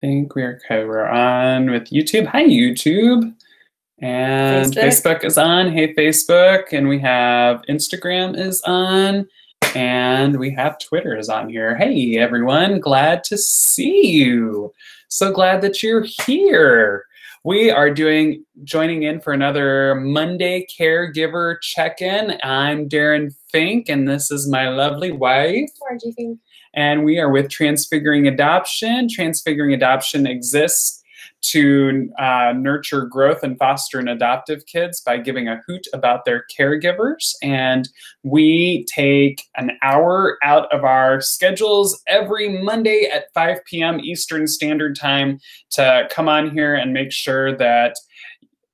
think we are okay. We're on with YouTube. Hi, YouTube. And Facebook is on. Hey, Facebook. And we have Instagram is on. And we have Twitter is on here. Hey, everyone. Glad to see you. So glad that you're here. We are joining in for another Monday Caregiver check-in. I'm Darren Fink, and this is my lovely wife, Margie Fink. And we are with Transfiguring Adoption. Transfiguring Adoption exists to nurture growth and foster and adoptive kids by giving a hoot about their caregivers. And we take an hour out of our schedules every Monday at 5 p.m. Eastern Standard Time to come on here and make sure that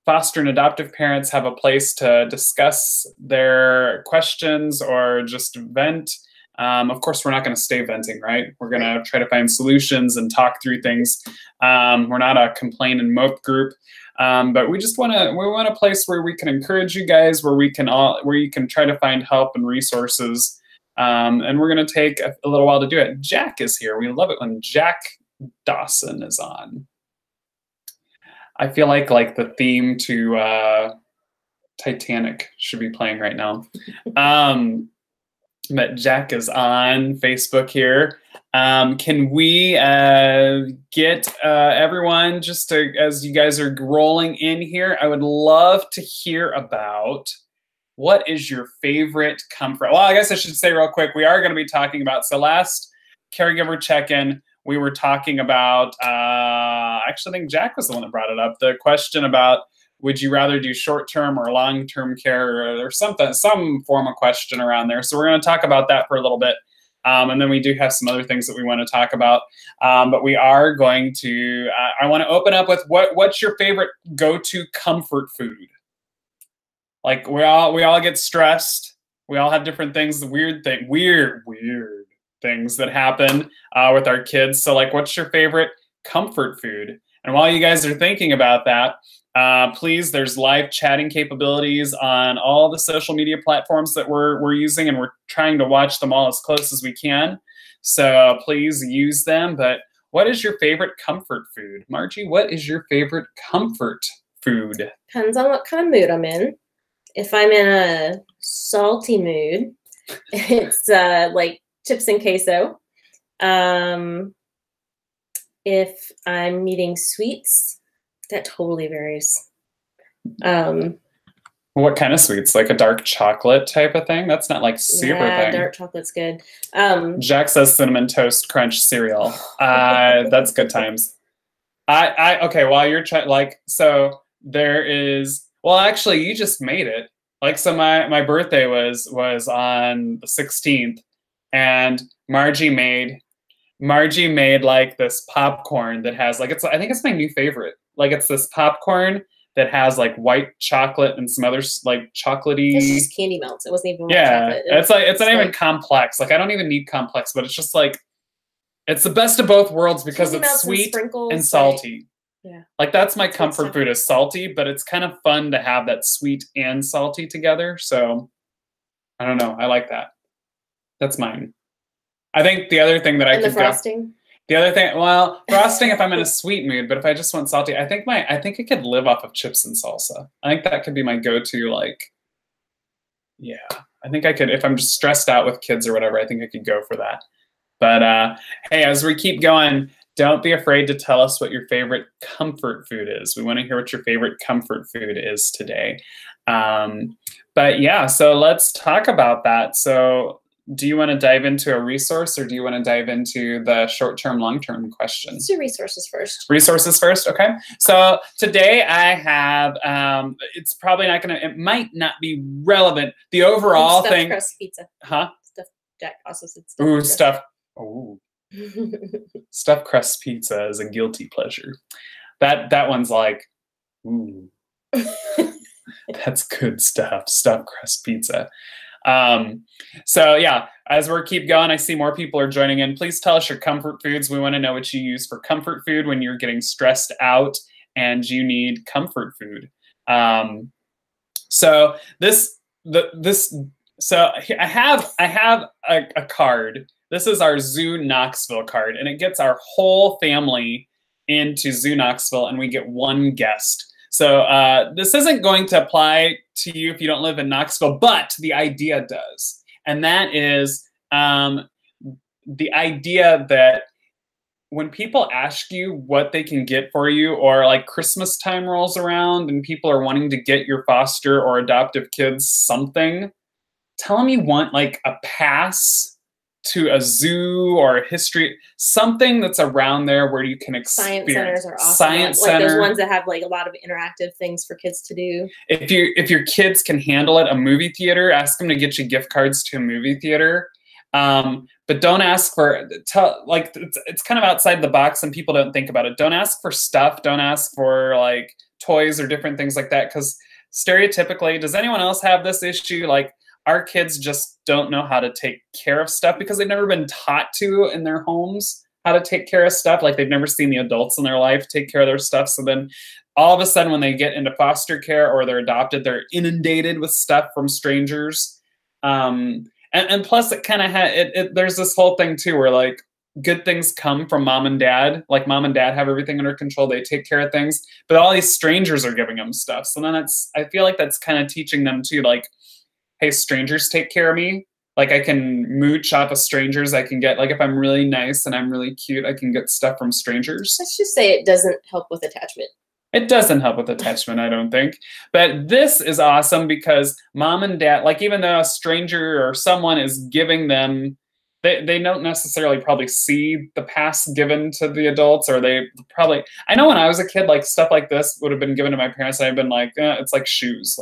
foster and adoptive parents have a place to discuss their questions or just vent. Of course, we're not going to stay venting, right? We're going to try to find solutions and talk through things. We're not a complain and mope group, but we just want a place where we can encourage you guys, where you can try to find help and resources. And we're going to take a little while to do it. Jack is here. We love it when Jack Dawson is on. I feel like the theme to Titanic should be playing right now. But Jack is on Facebook here. Can we get everyone, just to, as you guys are rolling in here, I would love to hear about what is your favorite comfort. Well, I guess I should say real quick, we are going to be talking about, so last Caregiver check-in, we were talking about, actually I think Jack was the one that brought it up, the question about, would you rather do short-term or long-term care or something, some form of question around there. So we're going to talk about that for a little bit. And then we do have some other things that we want to talk about. But we are going to, I want to open up with what's your favorite go-to comfort food? Like we all get stressed. We all have different things, weird things that happen with our kids. So like, what's your favorite comfort food? And while you guys are thinking about that, please, there's live chatting capabilities on all the social media platforms that we're using, and we're trying to watch them all as close as we can. So please use them. But what is your favorite comfort food? Margie, what is your favorite comfort food? Depends on what kind of mood I'm in. If I'm in a salty mood, it's like chips and queso. If I'm eating sweets, that totally varies. What kind of sweets? Like a dark chocolate type of thing? That's not like super thing. Dark chocolate's good. Jack says Cinnamon Toast Crunch cereal. That's good times. Okay, while you're so there is, well, actually you just made it. Like, so my birthday was on the 16th, and Margie made like this popcorn that has like, I think it's my new favorite. Like, it's this popcorn that has like white chocolate and some other like chocolatey. It's just candy melts. It wasn't even white chocolate. It's not even complex. Like, I don't even need complex, but it's just like, it's the best of both worlds because it's sweet and salty. Yeah. Like, that's my comfort food is salty, but it's kind of fun to have that sweet and salty together. So I don't know. I like that. That's mine. I think the other thing that I could frosting. The other thing, well, frosting if I'm in a sweet mood, but if I just want salty, I think I could live off of chips and salsa. I think that could be my go-to, like, yeah. I think I could, if I'm just stressed out with kids or whatever, I think I could go for that. But hey, as we keep going, don't be afraid to tell us what your favorite comfort food is. We want to hear what your favorite comfort food is today. But yeah, so let's talk about that. So do you want to dive into a resource, or do you want to dive into the short-term, long-term questions? Let's do resources first. Resources first, okay. So today I have, it's probably not going to, it might not be relevant. The overall thing. Stuffed crust pizza. Huh? Jack also said stuffed. Ooh, stuff. Ooh. Stuffed crust pizza is a guilty pleasure. That one's like, ooh. That's good stuff. Stuffed crust pizza. So yeah, as we keep going, I see more people are joining in. Please tell us your comfort foods. We want to know what you use for comfort food when you're getting stressed out and you need comfort food. So I have a card. This is our Zoo Knoxville card, and it gets our whole family into Zoo Knoxville, and we get one guest. So this isn't going to apply to you if you don't live in Knoxville, but the idea does. And that is the idea that when people ask you what they can get for you, or like Christmas time rolls around and people are wanting to get your foster or adoptive kids something, tell them you want like a pass to a zoo or a history, something that's around there where you can experience. Science centers are awesome. Science like center. those ones that have like a lot of interactive things for kids to do. If your kids can handle it, a movie theater, ask them to get you gift cards to a movie theater. But don't ask for, like, it's kind of outside the box and people don't think about it. Don't ask for stuff. Don't ask for like toys or different things like that. Because stereotypically, does anyone else have this issue? Like, our kids just don't know how to take care of stuff because they've never been taught to in their homes how to take care of stuff. Like, they've never seen the adults in their life take care of their stuff. So then all of a sudden when they get into foster care or they're adopted, they're inundated with stuff from strangers. And plus it kind of there's this whole thing too where like good things come from mom and dad. Like, mom and dad have everything under control. They take care of things, but all these strangers are giving them stuff. So then I feel like that's kind of teaching them too, like, hey, strangers take care of me. Like, I can mooch off of strangers. I can get, like, if I'm really nice and I'm really cute, I can get stuff from strangers. Let's just say it doesn't help with attachment. It doesn't help with attachment, I don't think. But this is awesome because mom and dad, like, even though a stranger or someone is giving them, they don't necessarily probably see the pass given to the adults, or they probably, I know when I was a kid, like, stuff like this would have been given to my parents and I've been like, it's like shoes.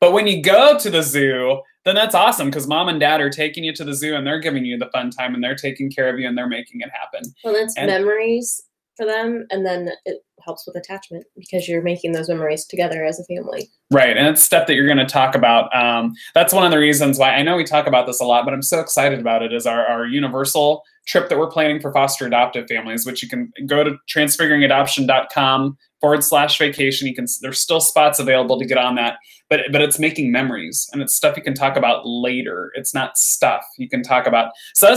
But when you go to the zoo, then that's awesome because mom and dad are taking you to the zoo and they're giving you the fun time and they're taking care of you and they're making it happen. Well, it's memories for them, and then it helps with attachment because you're making those memories together as a family. Right, and it's stuff that you're going to talk about. That's one of the reasons why I know we talk about this a lot, but I'm so excited about it, is our universal trip that we're planning for foster adoptive families, which you can go to transfiguringadoption.com/vacation. There's still spots available to get on that, but it's making memories and it's stuff you can talk about later. It's not stuff you can talk about. So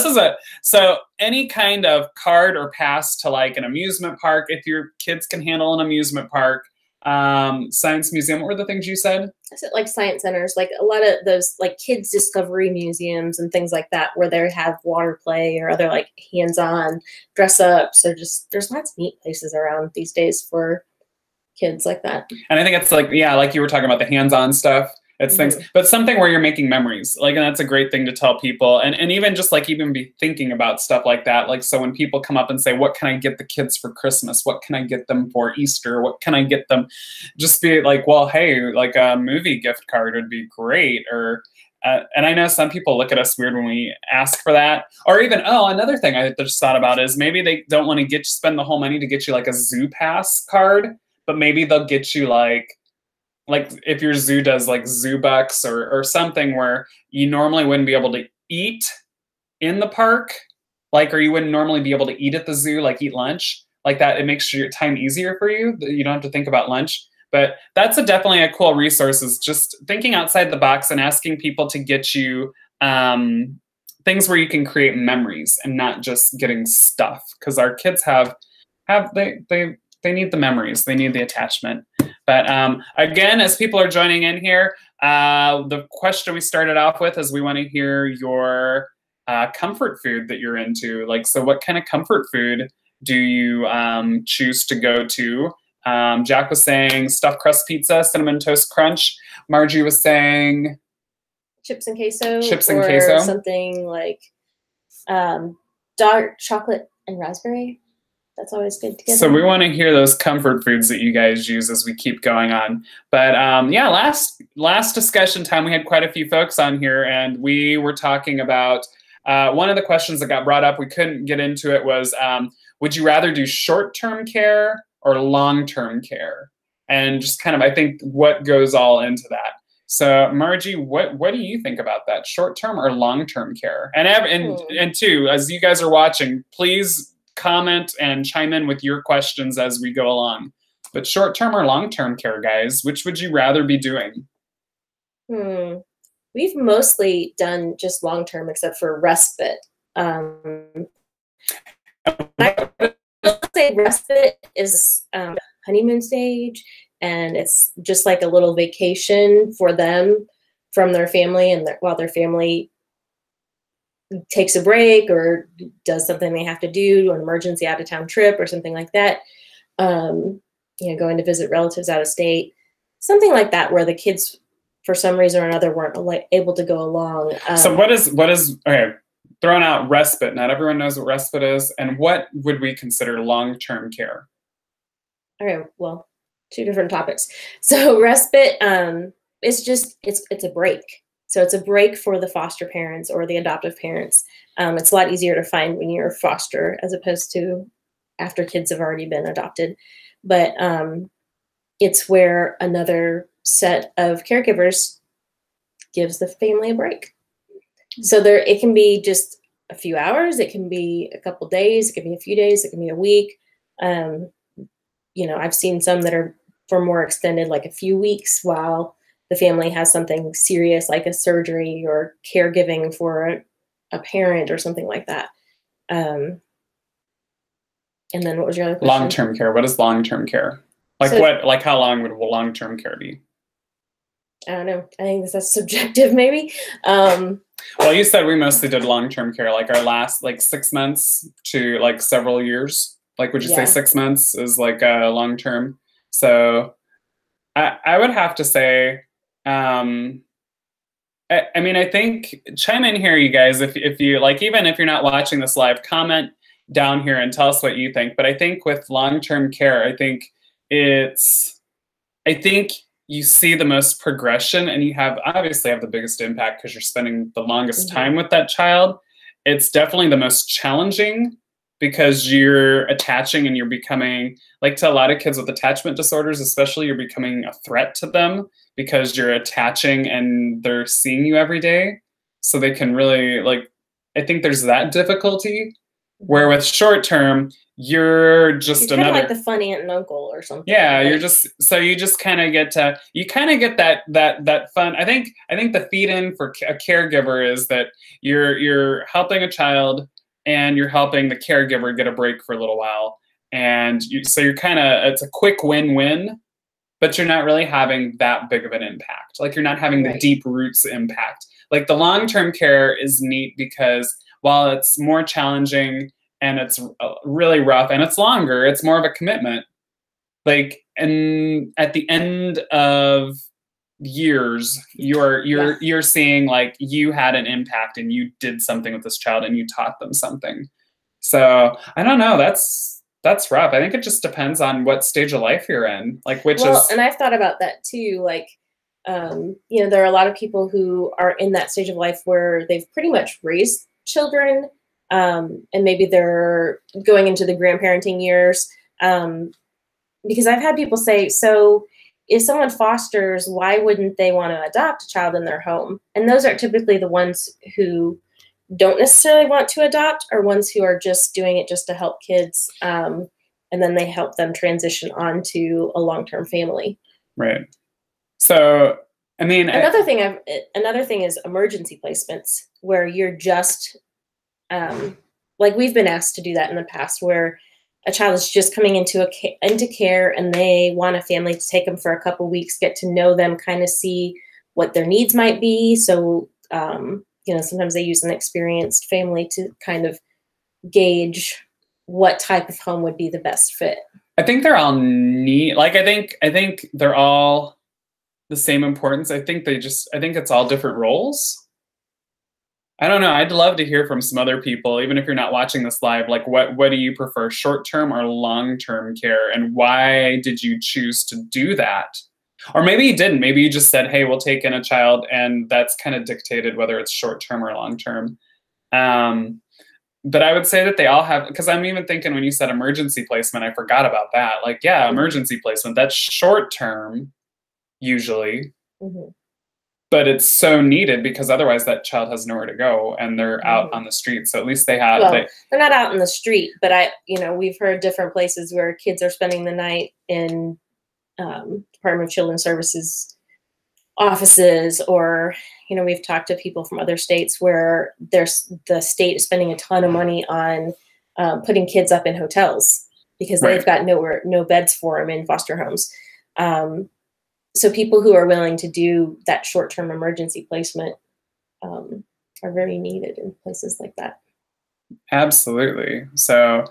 so any kind of card or pass to like an amusement park, if your kids can handle an amusement park, science museum. What were the things you said? I said like science centers, like a lot of those like kids discovery museums and things like that, where they have water play or other like hands-on dress ups, or just there's lots of neat places around these days for kids like that. And I think it's like, yeah, like you were talking about the hands-on stuff. It's things, but something where you're making memories. Like, and that's a great thing to tell people. And even just like even be thinking about stuff like that. Like, so when people come up and say, what can I get the kids for Christmas? What can I get them for Easter? What can I get them? Just be like, well, hey, like a movie gift card would be great. Or, and I know some people look at us weird when we ask for that. Or even, oh, another thing I just thought about is maybe they don't want to spend the whole money to get you like a zoo pass card, but maybe they'll get you like if your zoo does like zoo bucks or something where you normally wouldn't be able to eat in the park, like, or you wouldn't normally be able to eat at the zoo, like eat lunch like that. It makes your time easier for you. You don't have to think about lunch. But that's definitely a cool resource, is just thinking outside the box and asking people to get you things where you can create memories and not just getting stuff. Because our kids they need the memories. They need the attachment. But again, as people are joining in here, the question we started off with is we want to hear your comfort food that you're into. Like, so what kind of comfort food do you choose to go to? Jack was saying stuffed crust pizza, cinnamon toast crunch. Margie was saying chips and queso. Chips and queso. Something like dark chocolate and raspberry. That's always good together. So we want to hear those comfort foods that you guys use as we keep going on. But yeah, last discussion time, we had quite a few folks on here, and we were talking about one of the questions that got brought up, we couldn't get into it, was would you rather do short-term care or long-term care? And just kind of, I think, what goes all into that. So Margie, what do you think about that? Short-term or long-term care? And too, as you guys are watching, please comment and chime in with your questions as we go along. But short-term or long-term care, guys, which would you rather be doing? We've mostly done just long-term, except for respite. respite is honeymoon stage, and it's just like a little vacation for them from their family, and while their family takes a break or does something they have to do, an emergency out of town trip or something like that, you know, going to visit relatives out of state, something like that, where the kids, for some reason or another, weren't able to go along. So what is okay? Throwing out respite. Not everyone knows what respite is, and what would we consider long-term care? All right. Well, two different topics. So respite is just it's a break. So it's a break for the foster parents or the adoptive parents. It's a lot easier to find when you're foster as opposed to after kids have already been adopted. But it's where another set of caregivers gives the family a break. So it can be just a few hours, it can be a couple days, it can be a few days, it can be a week. You know, I've seen some that are for more extended, like a few weeks, while the family has something serious like a surgery or caregiving for a parent or something like that. And then what was your other question? Long-term care. What is long-term care? Like how long would long-term care be? I don't know. I think that's subjective, maybe. Well, you said we mostly did long-term care, like our last 6 months to like several years. Like, would you say 6 months is like a long-term? So I would have to say, I mean, I think, chime in here, you guys, if you like, even if you're not watching this live, comment down here and tell us what you think. But I think with long-term care, I think you see the most progression, and you obviously have the biggest impact because you're spending the longest time with that child. It's definitely the most challenging because you're attaching and you're becoming, like, to a lot of kids with attachment disorders, especially, you're becoming a threat to them because you're attaching and they're seeing you every day. So they can really, like, I think there's that difficulty. Where with short term, you're just kind another, of like the fun aunt and uncle or something. Yeah, you just kind of get that fun. I think the feed in for a caregiver is that you're helping a child and you're helping the caregiver get a break for a little while, and it's a quick win-win, but you're not really having that big of an impact. Like, you're not having the deep roots impact. Like, the long-term care is neat because while it's more challenging and it's really rough and it's longer, it's more of a commitment. Like, and at the end of years, you're seeing, like, you had an impact and you did something with this child and you taught them something. So I don't know. That's rough. I think it just depends on what stage of life you're in. Like, and I've thought about that too. Like, you know, there are a lot of people who are in that stage of life where they've pretty much raised children, and maybe they're going into the grandparenting years, because I've had people say, so if someone fosters, why wouldn't they want to adopt a child in their home? And those are typically the ones who don't necessarily want to adopt, or ones who are just doing it just to help kids, and then they help them transition on to a long-term family. Right. So I mean, another thing is emergency placements, where you're just, like, we've been asked to do that in the past, where a child is just coming into care and they want a family to take them for a couple weeks, get to know them, kind of see what their needs might be. So, you know, sometimes they use an experienced family to kind of gauge what type of home would be the best fit. I think they're all neat. Like, I think they're all the same importance. I think it's all different roles. I don't know. I'd love to hear from some other people, even if you're not watching this live. Like, what do you prefer, short-term or long-term care? And why did you choose to do that? Or maybe you didn't. Maybe you just said, hey, we'll take in a child, and that's kind of dictated whether it's short-term or long-term. But I would say that they all have, because I'm even thinking when you said emergency placement, I forgot about that. Like, yeah, emergency placement, that's short-term usually. But it's so needed because otherwise that child has nowhere to go and they're out on the street. So at least they have. Well, they're not out in the street, but we've heard different places where kids are spending the night in Department of Children's Services offices, or, you know, we've talked to people from other states where the state is spending a ton of money on putting kids up in hotels. because Right. they've got no beds for them in foster homes. So people who are willing to do that short-term emergency placement are very needed in places like that. Absolutely. So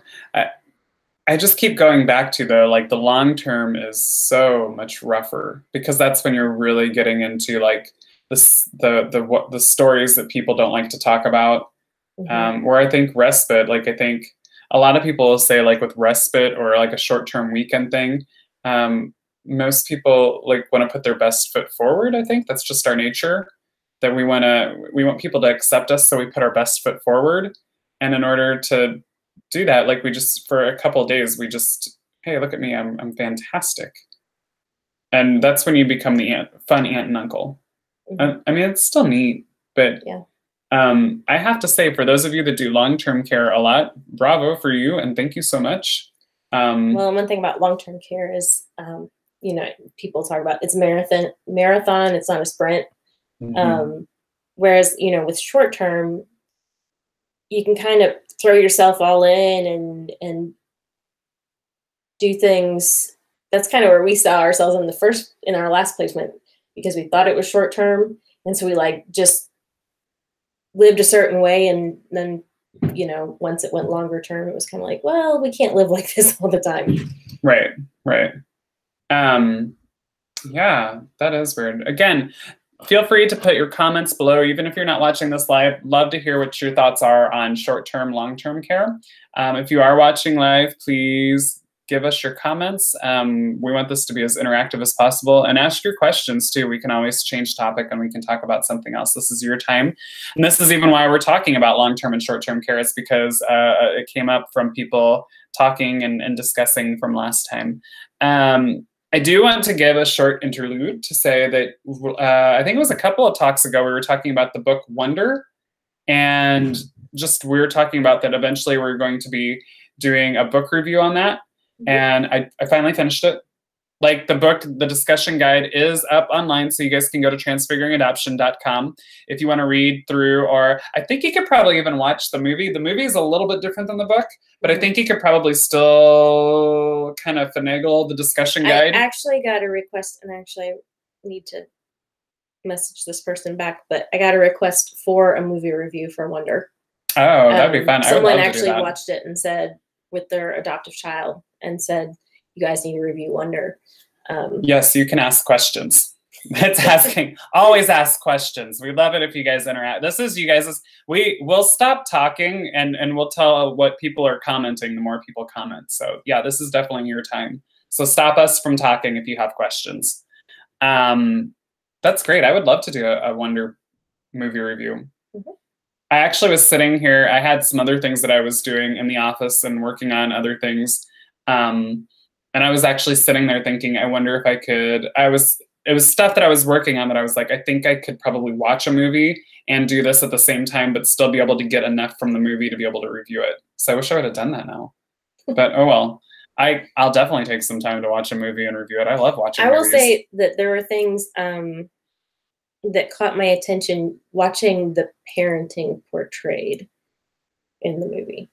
I just keep going back to the long term is so much rougher, because that's when you're really getting into like the stories that people don't like to talk about. Where I think respite, like I think a lot of people will say like with respite or like a short-term weekend thing, most people like want to put their best foot forward. I think that's just our nature, that we want people to accept us, so we put our best foot forward. And in order to do that, like we just for a couple of days, we just, hey, look at me, I'm fantastic. And that's when you become the fun aunt and uncle. I mean, it's still neat, but Yeah. I have to say, for those of you that do long-term care a lot, bravo for you, and thank you so much. Well, one thing about long-term care is, people talk about it's marathon, it's not a sprint. Whereas, with short-term, you can kind of throw yourself all in and do things. That's kind of where we saw ourselves in our last placement, because we thought it was short-term. And so we like just lived a certain way. And then, once it went longer term, it was kind of like, well, we can't live like this all the time. Right. Yeah, that is weird. Again, feel free to put your comments below, even if you're not watching this live. Love to hear what your thoughts are on short-term, long-term care. If you are watching live, please give us your comments. We want this to be as interactive as possible, and ask your questions too. We can always change topic and we can talk about something else. This is your time. And this is even why we're talking about long-term and short-term care, is because it came up from people talking and discussing from last time. I do want to give a short interlude to say that I think it was a couple of talks ago, we were talking about the book Wonder, and just we were talking about that eventually we're going to be doing a book review on that. And I finally finished it. Like the book, the discussion guide is up online, so you guys can go to transfiguringadoption.com if you want to read through, or I think you could probably even watch the movie. The movie is a little bit different than the book, but I think you could probably still kind of finagle the discussion guide. I actually got a request, and I actually need to message this person back, but I got a request for a movie review for Wonder. Oh, that'd be fun. Someone actually watched it and said, with their adoptive child, and said, you guys need to review Wonder. Yes, you can ask questions. That's asking. Always ask questions. We love it if you guys interact. This is you guys. We'll stop talking and we'll tell what people are commenting the more people comment. So yeah, this is definitely your time. So stop us from talking if you have questions. That's great. I would love to do a Wonder movie review. I actually was sitting here. I had some other things that I was doing in the office and working on other things. And I was actually sitting there thinking, I wonder if I could, it was stuff that I was working on that I was like, I think I could probably watch a movie and do this at the same time, but still be able to get enough from the movie to be able to review it. So I wish I would have done that now. But oh well. I'll definitely take some time to watch a movie and review it. I love watching movies. I will say that there were things that caught my attention watching the parenting portrayed in the movie.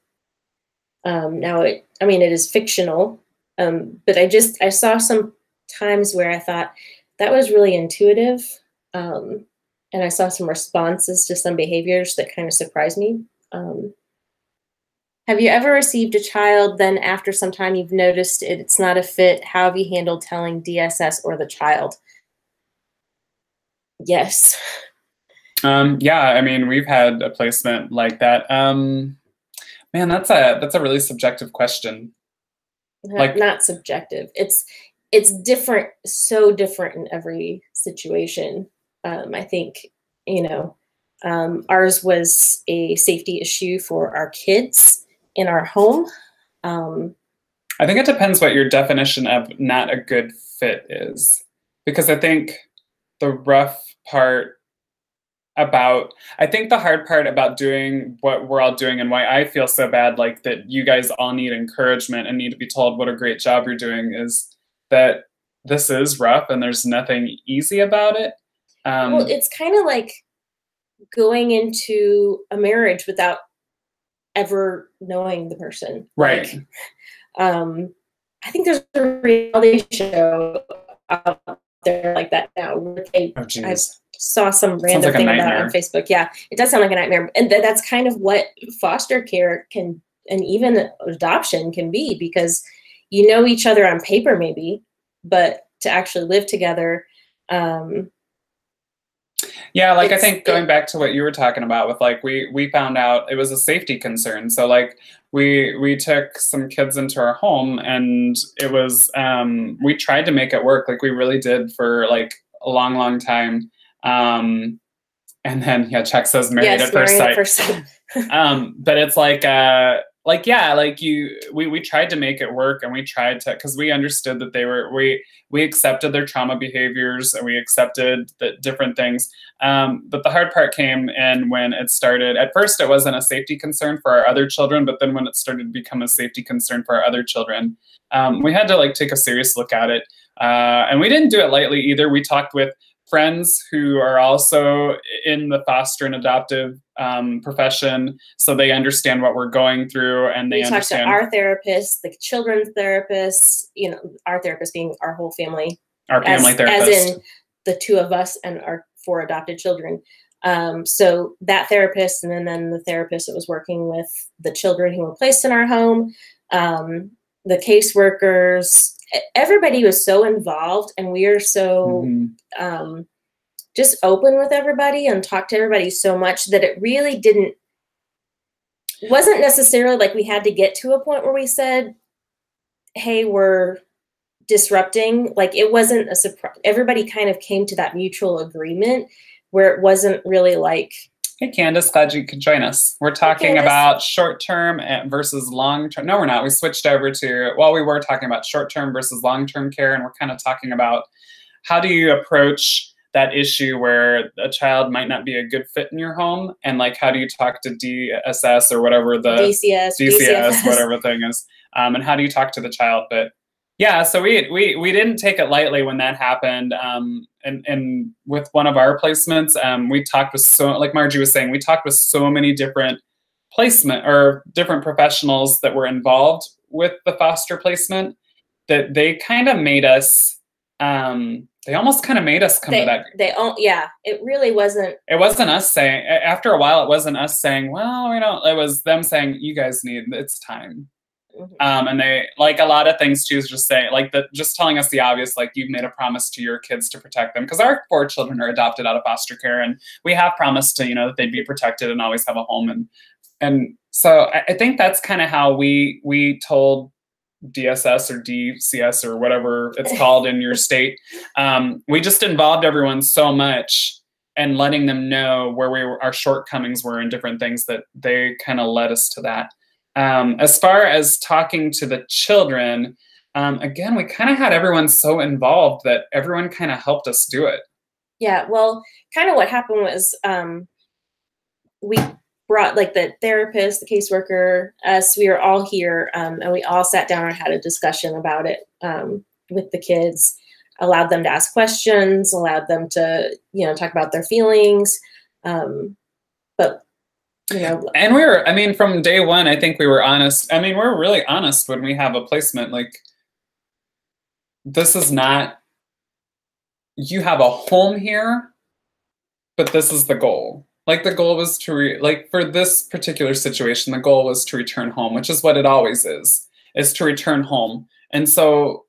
Now, it is fictional, but I saw some times where I thought that was really intuitive, and I saw some responses to some behaviors that kind of surprised me. Have you ever received a child, then after some time you've noticed it's not a fit? How have you handled telling DSS or the child? Yes. Yeah, I mean, we've had a placement like that. Man, that's a really subjective question. Not subjective. It's different, so different in every situation. I think, ours was a safety issue for our kids in our home. I think it depends what your definition of not a good fit is, because I think the rough part I think the hard part about doing what we're all doing, and why I feel so bad, like that you guys all need encouragement and need to be told what a great job you're doing, is that this is rough and there's nothing easy about it. Well, it's kind of like going into a marriage without ever knowing the person. Right. I think there's a reality show out there like that now. Where I saw some random thing about it on Facebook. Yeah, it does sound like a nightmare. And that's kind of what foster care can, and even adoption can be, because you know each other on paper maybe, but to actually live together. Yeah, like I think going back to what you were talking about with like we found out it was a safety concern. So like we took some kids into our home, and it was we tried to make it work. Like we really did for like a long time. And then yeah, Chuck says married at first sight. But it's like yeah, like we tried to make it work, and we tried to, because we understood that they were, we accepted their trauma behaviors, and we accepted the different things. But the hard part came in when it started. At first, it wasn't a safety concern for our other children, but then when it started to become a safety concern for our other children, we had to like take a serious look at it. And we didn't do it lightly either. We talked with friends who are also in the foster and adoptive profession, so they understand what we're going through, and they understand. We talked to our therapist, the children's therapist, you know, our therapist being our whole family. Our family therapist. As in the two of us and our 4 adopted children. So that therapist, and then the therapist that was working with the children who were placed in our home, the caseworkers, everybody was so involved, and we are so just open with everybody and talk to everybody so much that it really wasn't necessarily like we had to get to a point where we said, hey, we're disrupting. Like it wasn't a surprise. Everybody kind of came to that mutual agreement where it wasn't really like, hey, Candace, glad you could join us. We're talking about short-term versus long-term. No, we're not. We switched over to, well, we were talking about short-term versus long-term care, and we're kind of talking about how do you approach that issue where a child might not be a good fit in your home, and like how do you talk to DSS or whatever the DCS whatever thing is, and how do you talk to the child? But yeah, so we didn't take it lightly when that happened. And with one of our placements, we talked with like Margie was saying, we talked with so many different different professionals that were involved with the foster placement that they kind of made us. They almost kind of made us come to that. Yeah, it really wasn't. It wasn't us saying. After a while, it wasn't us saying, "Well, we don't." It was them saying, "You guys it's time." And they, like a lot of things too, is just saying, like just telling us the obvious, like you've made a promise to your kids to protect them, because our 4 children are adopted out of foster care, and we have promised to, that they'd be protected and always have a home, and so I think that's kind of how we told DSS or DCS or whatever it's called in your state. We just involved everyone so much and letting them know where our shortcomings were in different things, that they kind of led us to that. As far as talking to the children, again, we kind of had everyone so involved that everyone kind of helped us do it. Yeah, well, kind of what happened was we brought like the therapist, the caseworker, us, we were all here, and we all sat down and had a discussion about it with the kids, allowed them to ask questions, allowed them to, talk about their feelings. But, and we were, from day one, I think we were honest. We're really honest when we have a placement. Like, this is not, you have a home here, but this is the goal. Like the goal was to, for this particular situation, the goal was to return home, which is what it always is to return home. And so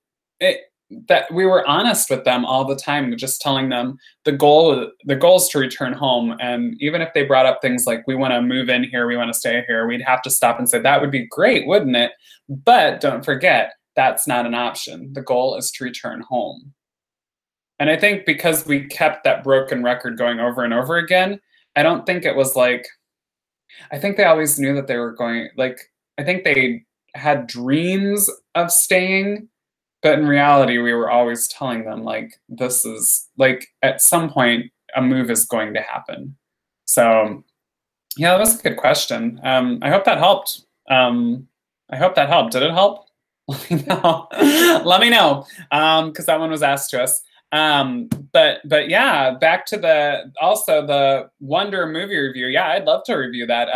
that we were honest with them all the time, just telling them the goal is to return home. And even if they brought up things like, we want to move in here, we want to stay here, we'd have to stop and say, that would be great, wouldn't it? But don't forget, that's not an option. The goal is to return home. And I think because we kept that broken record going over and over again, I don't think it was like, I think they always knew that they were going, I think they had dreams of staying, but in reality, we were always telling them, this is, at some point, a move is going to happen. So, yeah, that was a good question. I hope that helped. Did it help? Let me know, because that one was asked to us. But yeah, back to the Wonder movie review. Yeah, I'd love to review that.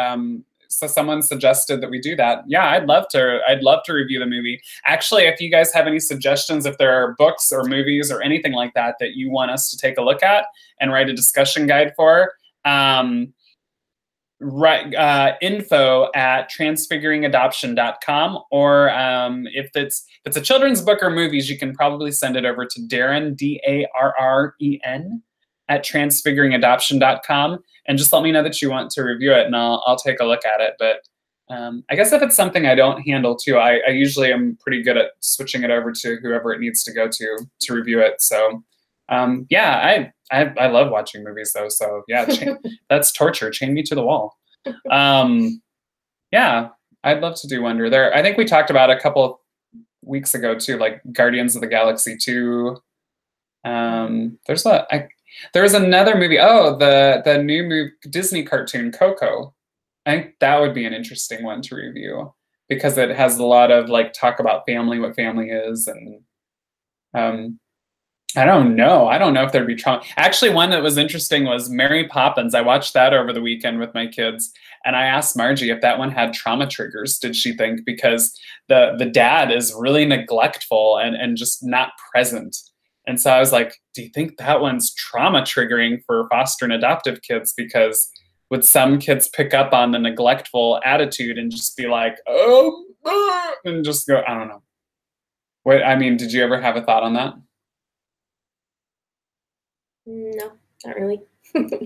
so someone suggested that we do that. Yeah, I'd love to review the movie. Actually, if you guys have any suggestions, if there are books or movies or anything like that that you want us to take a look at and write a discussion guide for, info at transfiguringadoption.com, or if it's a children's book or movies, you can probably send it over to Darren, Darren, at transfiguringadoption.com, and just let me know that you want to review it, and I'll take a look at it. But I guess if it's something I don't handle too, I usually am pretty good at switching it over to whoever it needs to go to review it. So yeah, I love watching movies though. So yeah, that's torture. Chain me to the wall. Yeah, I'd love to do Wonder there. I think we talked about a couple weeks ago too, like Guardians of the Galaxy 2. There was another movie. Oh, the new Disney cartoon Coco. I think that would be an interesting one to review because it has a lot of like talk about family, what family is, and I don't know. I don't know if there'd be trauma. Actually, one that was interesting was Mary Poppins. I watched that over the weekend with my kids, and I asked Margie if that one had trauma triggers, did she think, because the dad is really neglectful and just not present. And so I was like, do you think that one's trauma triggering for foster and adoptive kids? Because would some kids pick up on the neglectful attitude and just be like, oh, and just go, I don't know. What, I mean, did you ever have a thought on that? No, not really.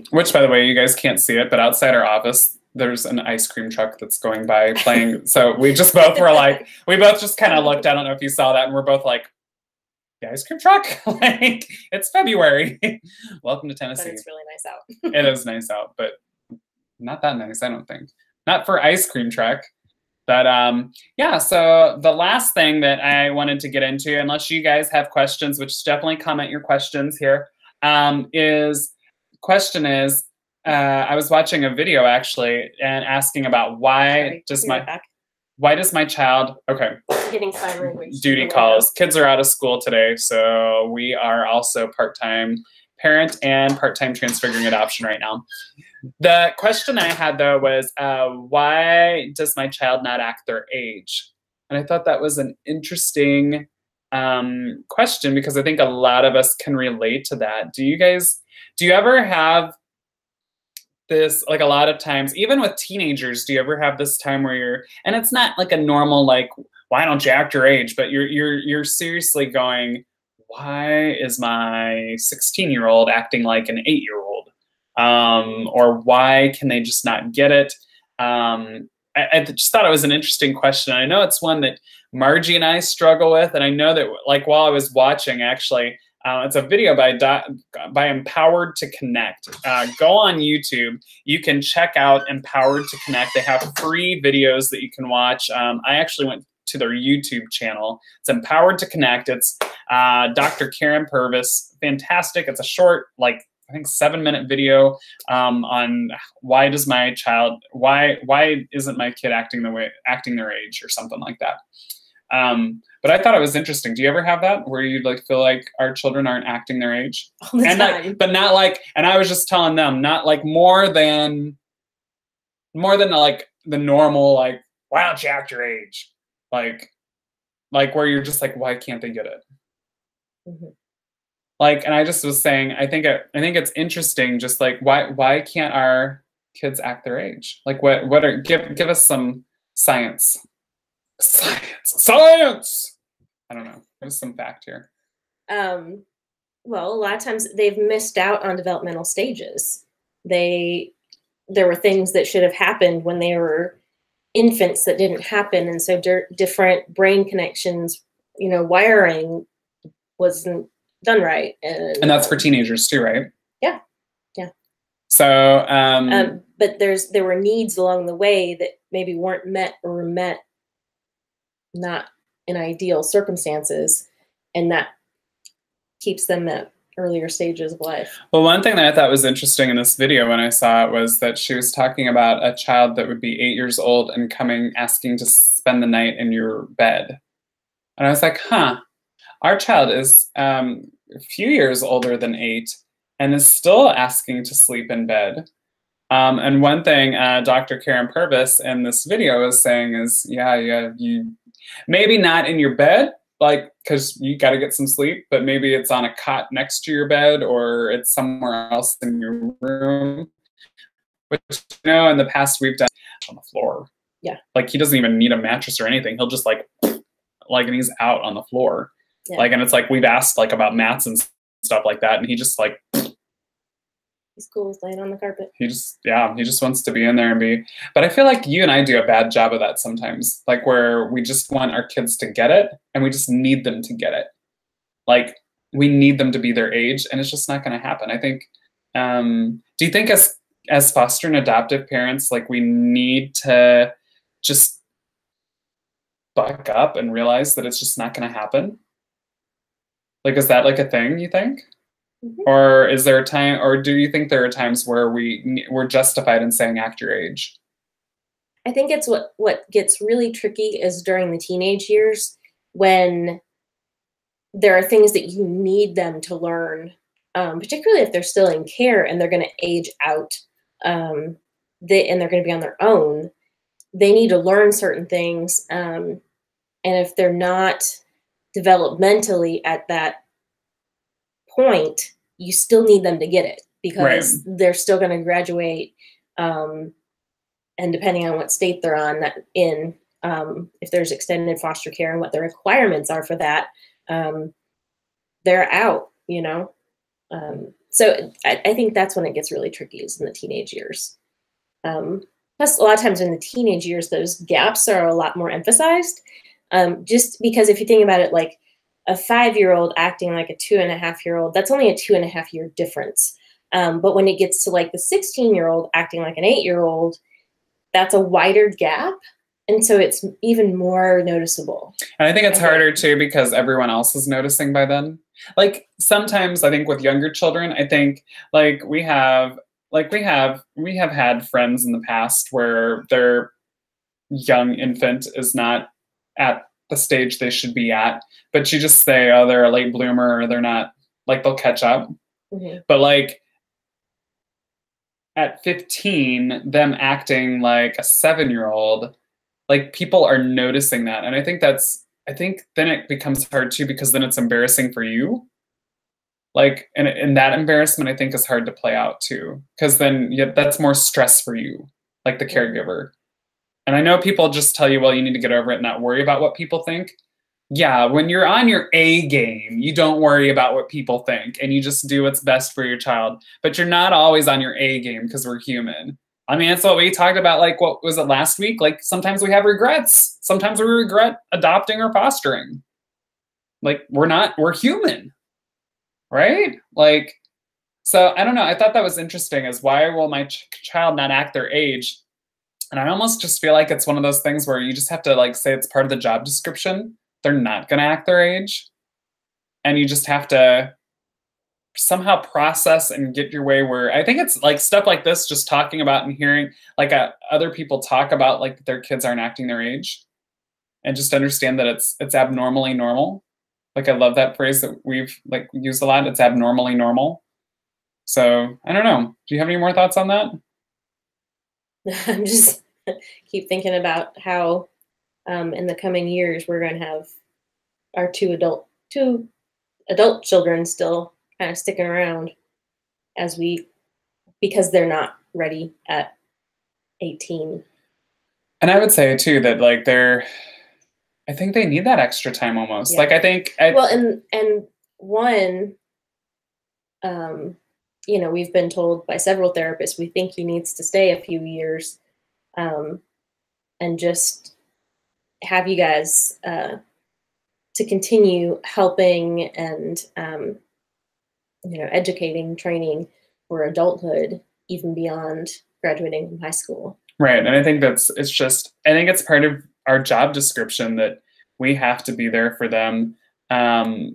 Which, by the way, you guys can't see it, but outside our office, there's an ice cream truck that's going by playing. So we just both were like, we both just kind of looked. I don't know if you saw that, and we're both like, the ice cream truck? Like, it's February. Welcome to Tennessee. But it's really nice out. It is nice out, but not that nice, I don't think. Not for ice cream truck. But yeah, so the last thing that I wanted to get into, unless you guys have questions, which definitely comment your questions here, I was watching a video actually and asking about why does my child, okay, getting sign language duty calls. Kids are out of school today, so we are also part-time parent and part-time transfiguring adoption right now. The question I had though was, why does my child not act their age? And I thought that was an interesting question because I think a lot of us can relate to that. Do you ever have this, like a lot of times, even with teenagers, do you ever have this time where you're, and it's not like a normal, like, why don't you act your age? But you're seriously going, why is my 16-year-old acting like an 8-year-old? Or why can they just not get it? I just thought it was an interesting question. I know it's one that Margie and I struggle with, and I know that, like, while I was watching, actually, it's a video by Empowered to Connect. Go on YouTube. You can check out Empowered to Connect. They have free videos that you can watch. I actually went to their YouTube channel. It's Empowered to Connect. It's Dr. Karen Purvis. Fantastic. It's a short, like, I think 7-minute video on why isn't my kid acting their age or something like that. But I thought it was interesting. Do you ever have that where you like feel like our children aren't acting their age? All the time. But not like, and I was just telling them, not like more than like the normal, like, why don't you act your age? Like where you're just like, why can't they get it? Mm-hmm. Like, and I just was saying, I think it's interesting, just like, why can't our kids act their age? Like, give us some science. Science! I don't know. There's some fact here. Well, a lot of times they've missed out on developmental stages. There were things that should have happened when they were infants that didn't happen, and so different brain connections, wiring wasn't done right. And that's for teenagers too, right? Yeah. So, but there were needs along the way that maybe weren't met or were met not in ideal circumstances, and that keeps them at earlier stages of life. Well, one thing that I thought was interesting in this video when I saw it was that she was talking about a child that would be 8 years old and asking to spend the night in your bed. And I was like, our child is a few years older than 8 and is still asking to sleep in bed. And one thing Dr. Karen Purvis in this video is saying is, yeah, you maybe not in your bed, like, because you got to get some sleep, but maybe it's on a cot next to your bed or it's somewhere else in your room. Which, you know, in the past we've done on the floor. Yeah. Like, he doesn't even need a mattress or anything. He'll just like, and he's out on the floor. Yeah. Like, and it's like, we've asked like about mats and stuff like that. And he just like, he's cool with laying on the carpet. He just wants to be in there and be. But I feel like you and I do a bad job of that sometimes. Like, where we just want our kids to get it and we just need them to get it. Like, we need them to be their age and it's just not going to happen. I think, do you think as foster and adoptive parents, like, we need to just buck up and realize that it's just not going to happen? Like, is that like a thing, you think? Mm-hmm. Or is there a time, or do you think there are times where we're justified in saying act your age? I think it's what gets really tricky is during the teenage years when there are things that you need them to learn, particularly if they're still in care and they're going to age out, and they're going to be on their own. They need to learn certain things, and if they're not developmentally at that point, you still need them to get it because they're still going to graduate, and depending on what state they're on if there's extended foster care and what the requirements are for that, they're out, you know. So I think that's when it gets really tricky, is in the teenage years. Plus, a lot of times in the teenage years, those gaps are a lot more emphasized, just because if you think about it, like, a 5-year-old acting like a 2.5-year-old, that's only a 2.5-year difference. But when it gets to like the 16-year-old acting like an 8-year-old, that's a wider gap. And so it's even more noticeable. And I think it's harder too, because everyone else is noticing by then. Like, sometimes I think with younger children, I think like we have had friends in the past where their young infant is not at the stage they should be at, but you just say, oh, they're a late bloomer, or they're not, like, they'll catch up. Mm-hmm. But like at 15, them acting like a 7-year-old, like, people are noticing that. And I think then it becomes hard too, because then it's embarrassing for you. Like, and that embarrassment, I think, is hard to play out too, because then that's more stress for you, like the caregiver. And I know people just tell you, well, you need to get over it and not worry about what people think. Yeah, when you're on your A game, you don't worry about what people think and you just do what's best for your child. But you're not always on your A game, because we're human. I mean, that's what we talked about, like, what was it last week? Like, sometimes we have regrets. Sometimes we regret adopting or fostering. Like, we're human, right? Like, so I don't know. I thought that was interesting, is why will my child not act their age? And I almost just feel like it's one of those things where you just have to, like, say it's part of the job description. They're not going to act their age. And you just have to somehow process and get your way where, I think it's like stuff like this, just talking about and hearing like other people talk about like their kids aren't acting their age, and just understand that it's abnormally normal. Like, I love that phrase that we've like used a lot. It's abnormally normal. So I don't know. Do you have any more thoughts on that? I'm just keep thinking about how in the coming years we're going to have our two adult children still kind of sticking around because they're not ready at 18. And I would say too that like I think they need that extra time almost. Yeah. Like, I think and one, you know, we've been told by several therapists, we think he needs to stay a few years, and just have you guys to continue helping and you know, educating, training for adulthood, even beyond graduating from high school. Right. And I think I think it's part of our job description that we have to be there for them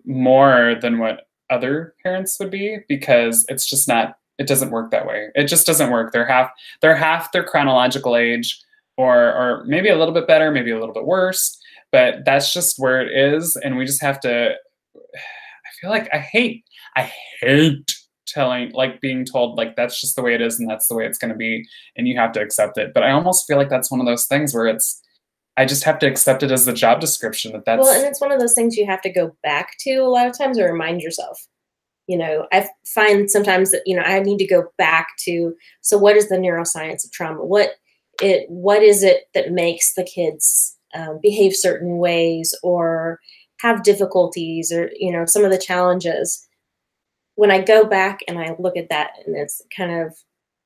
more than what other parents would be, because it's just not, it doesn't work that way. It just doesn't work. They're half their chronological age, or maybe a little bit better, maybe a little bit worse, but that's just where it is. And we just have to, I feel like I hate being told like that's just the way it is and that's the way it's going to be and you have to accept it. But I almost feel like that's one of those things where I just have to accept it as the job description that's well, and it's one of those things you have to go back to a lot of times or remind yourself. You know, I find sometimes that, you know, I need to go back to, so what is the neuroscience of trauma? What is it that makes the kids behave certain ways or have difficulties or, you know, some of the challenges? When I go back and I look at that, and it's kind of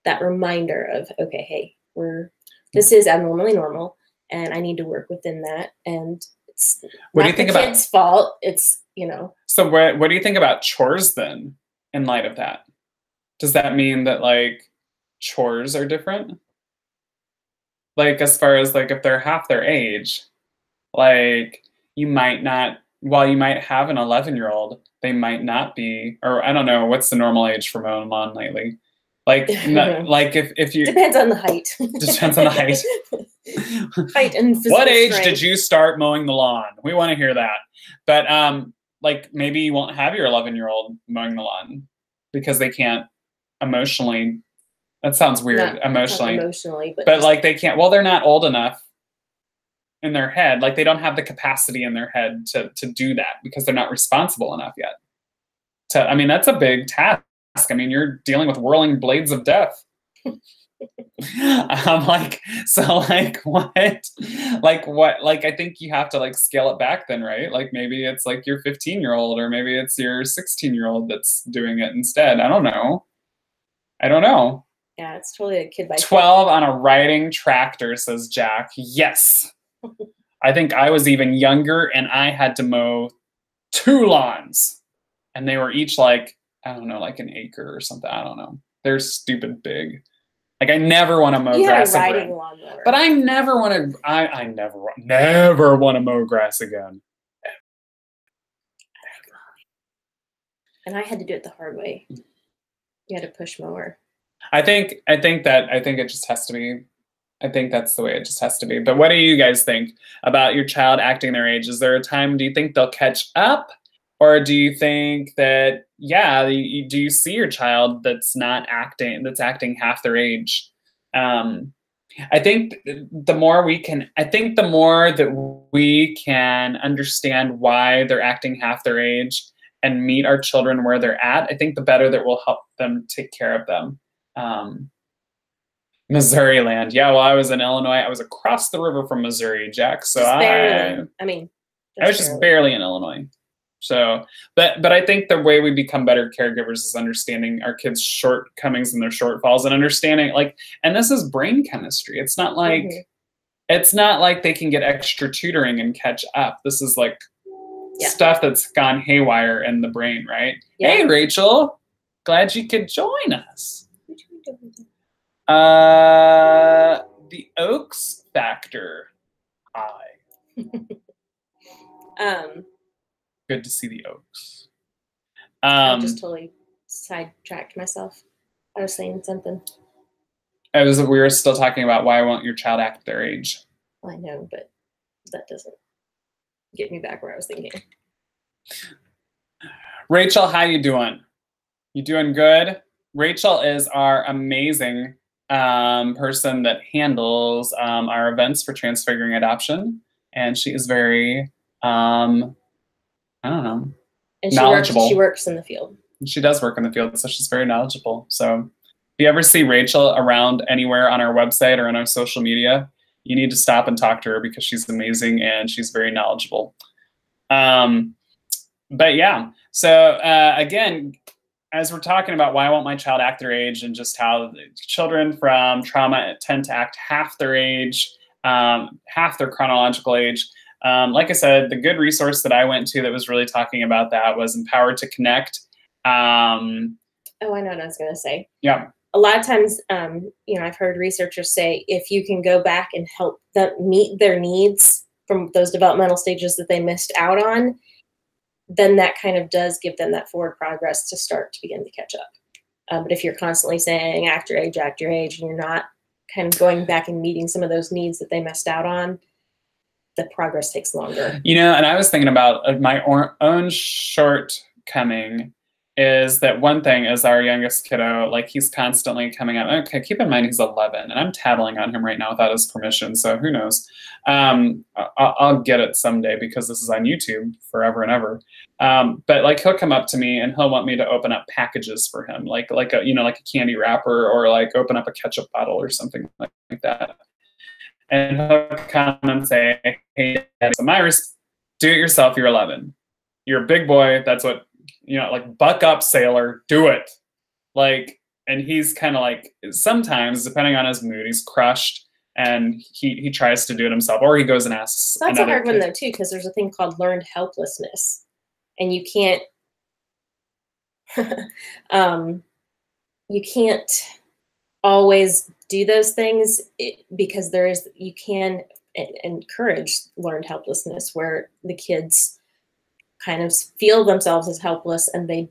that reminder of, okay, hey, this is abnormally normal and I need to work within that. And it's what not do you think the kid's fault. It's, you know. So what do you think about chores then in light of that? Does that mean that like chores are different? Like as far as like if they're half their age, like you might not, while you might have an 11-year-old, they might not be, or I don't know, what's the normal age for mowing lawn lately? Like, like if you depends on the height. Depends on the height. Height and physical what age strength. did you start mowing the lawn? We want to hear that. But like maybe you won't have your 11-year-old mowing the lawn because they can't emotionally. That sounds weird. Not emotionally, but like they can't. Well, they're not old enough in their head. Like they don't have the capacity in their head to do that because they're not responsible enough yet. I mean, that's a big task. I mean, you're dealing with whirling blades of death. I'm like, so like what? Like I think you have to like scale it back then, right? Like maybe it's like your 15-year-old or maybe it's your 16-year-old that's doing it instead. I don't know. Yeah, it's totally a kid by 12 on a riding tractor, says Jack. Yes. I think I was even younger and I had to mow 2 lawns and they were each like, I don't know, like an acre or something. I don't know. They're stupid big. Like I never want to mow grass again. But I never want to. I never want to mow grass again. And I had to do it the hard way. You had to push mower. I think it just has to be. I think that's the way it just has to be. But what do you guys think about your child acting their age? Is there a time? Do you think they'll catch up? Or do you think that, yeah, do you see your child that's acting half their age? I think the more that we can understand why they're acting half their age and meet our children where they're at, I think the better that we'll help them take care of them. Missouri land. Yeah, well, I was in Illinois. I was across the river from Missouri, Jack. So I was just barely in Illinois. So, but I think the way we become better caregivers is understanding our kids' shortcomings and their shortfalls and understanding and this is brain chemistry. It's not like, it's not like they can get extra tutoring and catch up. This is like stuff that's gone haywire in the brain, right? Yeah. Hey, Rachel, glad you could join us. The Oaks Factor. Hi. Good to see the Oaks. I just totally sidetracked myself. I was saying something. We were still talking about why won't your child act their age? I know, but that doesn't get me back where I was thinking. Rachel, how you doing? You doing good? Rachel is our amazing person that handles our events for Transfiguring Adoption, and she is very I don't know. And knowledgeable. She works in the field. She does work in the field, so she's very knowledgeable. So if you ever see Rachel around anywhere on our website or on our social media, you need to stop and talk to her because she's amazing and she's very knowledgeable. But yeah, so again, as we're talking about why won't my child act their age and just how children from trauma tend to act half their age, half their chronological age. Like I said, the good resource that I went to that was really talking about that was Empowered to Connect. Oh, I know what I was going to say. Yeah. A lot of times, I've heard researchers say if you can go back and help them meet their needs from those developmental stages that they missed out on, then that kind of does give them that forward progress to start to begin to catch up. But if you're constantly saying act your age, and you're not kind of going back and meeting some of those needs that they missed out on, the progress takes longer. And I was thinking about my own shortcoming is that one thing is our youngest kiddo, like he's constantly coming out. Okay, keep in mind he's 11 and I'm tattling on him right now without his permission. So who knows? I'll get it someday because this is on YouTube forever and ever. But like he'll come up to me and he'll want me to open up packages for him, like a, you know, like a candy wrapper or like open up a ketchup bottle or something like that. And he'll come and say, hey, Daddy, so Myris, do it yourself. You're 11. You're a big boy. That's what, you know, like buck up, sailor, do it. Like, and he's kind of like, sometimes depending on his mood, he's crushed and he tries to do it himself, or he goes and asks. That's a hard one though too, because there's a thing called learned helplessness, and you can't you can't always do those things because you can encourage learned helplessness where the kids kind of feel themselves as helpless and they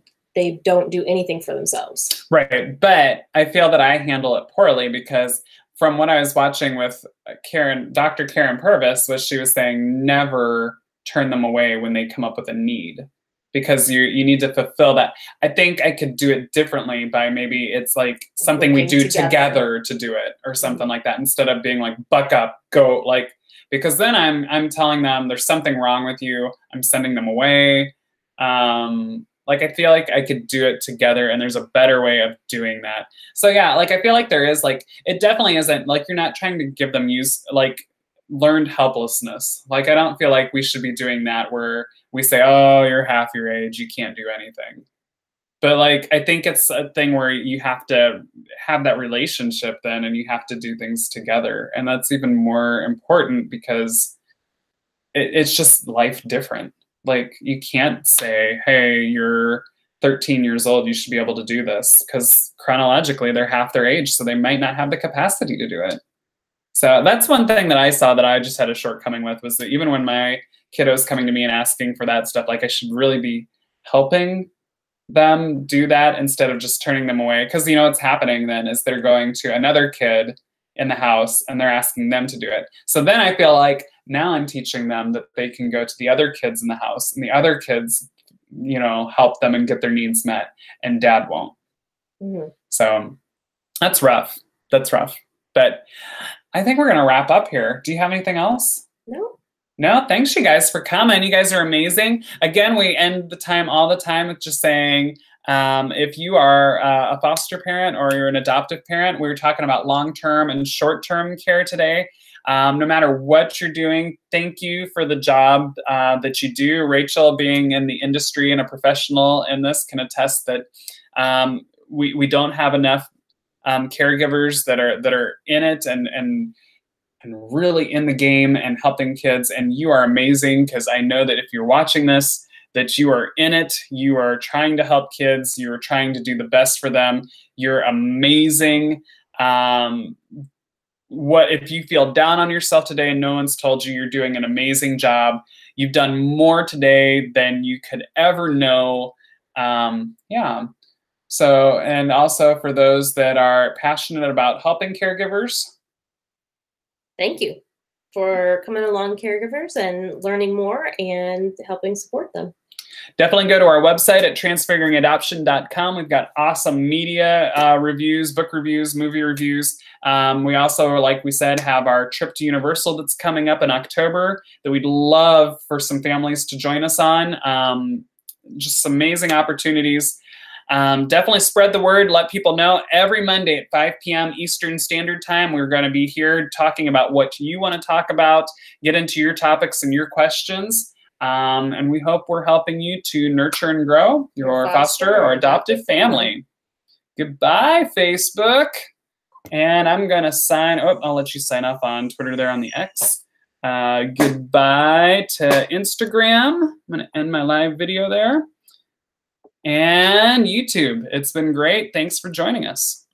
don't do anything for themselves. Right. But I feel that I handle it poorly because from what I was watching with Dr. Karen Purvis, was she was saying never turn them away when they come up with a need, because you need to fulfill that. I think I could do it differently by maybe it's like something we do together to do it or something like that, instead of being like, buck up, go, like, because then I'm telling them there's something wrong with you. I'm sending them away. Like, I feel like I could do it together and there's a better way of doing that. So yeah, like, I feel like there is, like, it definitely isn't like, you're not trying to give them learned helplessness. Like, I don't feel like we should be doing that where we say, oh, you're half your age, you can't do anything. But like, I think it's a thing where you have to have that relationship then, and you have to do things together. And that's even more important because it's just life different. Like, you can't say, hey, you're 13 years old, you should be able to do this, because chronologically they're half their age, so they might not have the capacity to do it. So that's one thing that I saw that I just had a shortcoming with, was that even when my kiddos coming to me and asking for that stuff, like, I should really be helping them do that instead of just turning them away. Because, you know, what's happening then is they're going to another kid in the house and they're asking them to do it. So then I feel like now I'm teaching them that they can go to the other kids in the house and the other kids, you know, help them and get their needs met, and dad won't. Mm-hmm. So that's rough. That's rough. But I think we're going to wrap up here. Do you have anything else? No, thanks you guys for coming. You guys are amazing. Again, we end the time all the time with just saying, if you are a foster parent or you're an adoptive parent, we were talking about long-term and short-term care today. No matter what you're doing, thank you for the job that you do. Rachel, being in the industry and a professional in this, can attest that we don't have enough caregivers that are in it and really in the game and helping kids. And you are amazing, because I know that if you're watching this, that you are in it, you are trying to help kids, you are trying to do the best for them. You're amazing. What if you feel down on yourself today and no one's told you you're doing an amazing job? You've done more today than you could ever know. Yeah. So, and also for those that are passionate about helping caregivers, thank you for coming along, caregivers, and learning more and helping support them. Definitely go to our website at transfiguringadoption.com. We've got awesome media reviews, book reviews, movie reviews. We also, like we said, have our trip to Universal that's coming up in October that we'd love for some families to join us on. Just some amazing opportunities. Definitely spread the word. Let people know. Every Monday at 5 p.m. Eastern Standard Time, we're going to be here talking about what you want to talk about, get into your topics and your questions. And we hope we're helping you to nurture and grow your foster or adoptive family. Goodbye, Facebook. And I'm going to sign. Oh, I'll let you sign off on Twitter there on the X. Goodbye to Instagram. I'm going to end my live video there. And YouTube. It's been great. Thanks for joining us.